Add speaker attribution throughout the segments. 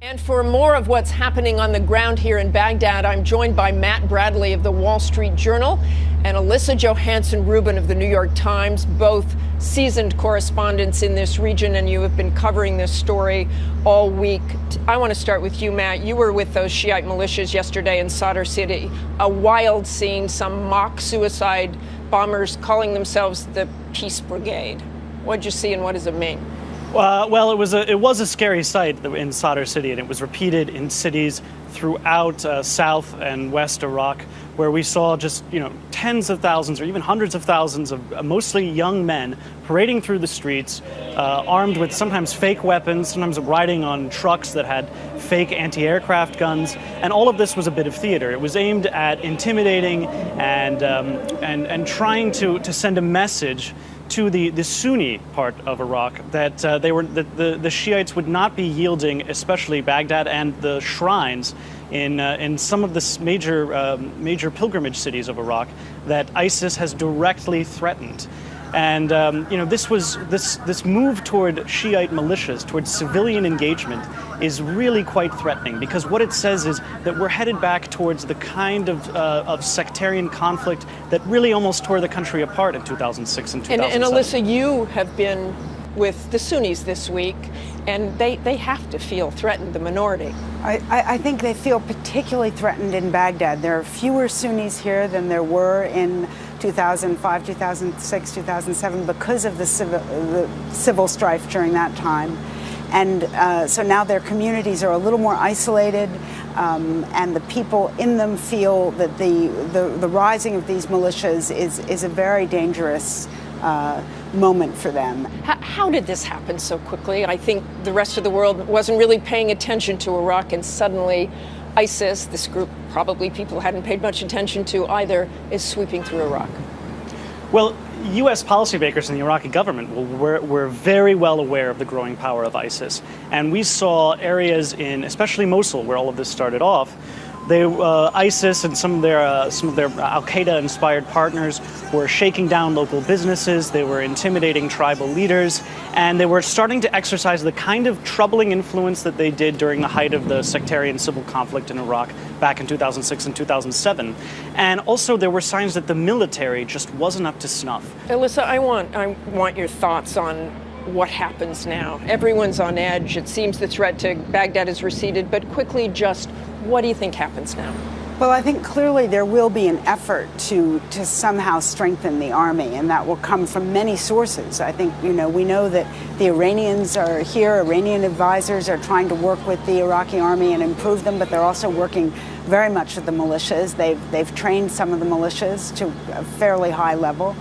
Speaker 1: And for more of what's happening on the ground here in Baghdad, I'm joined by Matt Bradley of the Wall Street Journal and Alissa Rubin of the New York Times, both seasoned correspondents in this region, and you have been covering this story all week. I want to start with you, Matt. You were with those Shiite militias yesterday in Sadr City, a wild scene, some mock suicide bombers calling themselves the Peace Brigade. What did you see and what does it mean?
Speaker 2: Well, it was a scary sight in Sadr City, and it was repeated in cities throughout South and West Iraq, where we saw just tens of thousands or even hundreds of thousands of mostly young men parading through the streets, armed with sometimes fake weapons, sometimes riding on trucks that had fake anti-aircraft guns, and all of this was a bit of theater. It was aimed at intimidating and trying to send a message to the Sunni part of Iraq that the Shiites would not be yielding, especially Baghdad and the shrines in some of the major pilgrimage cities of Iraq that ISIS has directly threatened. And this move toward Shiite militias, towards civilian engagement, is really quite threatening, because what it says is that we're headed back towards the kind of sectarian conflict that really almost tore the country apart in 2006 and 2007.
Speaker 1: And Alissa, you have been with the Sunnis this week, and they have to feel threatened, the minority.
Speaker 3: I think they feel particularly threatened in Baghdad. There are fewer Sunnis here than there were in 2005, 2006, 2007 because of the civil strife during that time. And so now their communities are a little more isolated, and the people in them feel that the rising of these militias is a very dangerous moment for them.
Speaker 1: How did this happen so quickly? I think the rest of the world wasn't really paying attention to Iraq, and suddenly ISIS, this group probably people hadn't paid much attention to either, is sweeping through Iraq.
Speaker 2: Well, U.S. policymakers and the Iraqi government were very well aware of the growing power of ISIS. And we saw areas in, especially Mosul, where all of this started off, ISIS and some of their al-Qaeda-inspired partners were shaking down local businesses, they were intimidating tribal leaders, and they were starting to exercise the kind of troubling influence that they did during the height of the sectarian civil conflict in Iraq back in 2006 and 2007. And also there were signs that the military just wasn't up to snuff.
Speaker 1: Alissa, I want your thoughts on what happens now. Everyone's on edge. It seems the threat to Baghdad has receded, but quickly, just what do you think happens now?
Speaker 3: Well, I think clearly there will be an effort to somehow strengthen the army, and that will come from many sources. I think, we know that the Iranians are here. Iranian advisors are trying to work with the Iraqi army and improve them, but they're also working very much with the militias. They've trained some of the militias to a fairly high level.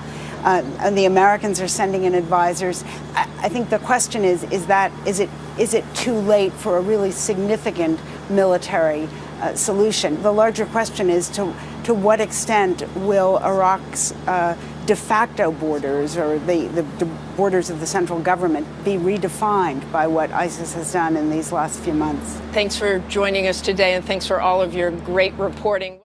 Speaker 3: And the Americans are sending in advisors. I think the question is it too late for a really significant military solution? The larger question is to what extent will Iraq's de facto borders, or the borders of the central government, be redefined by what ISIS has done in these last few months?
Speaker 1: Thanks for joining us today, and thanks for all of your great reporting.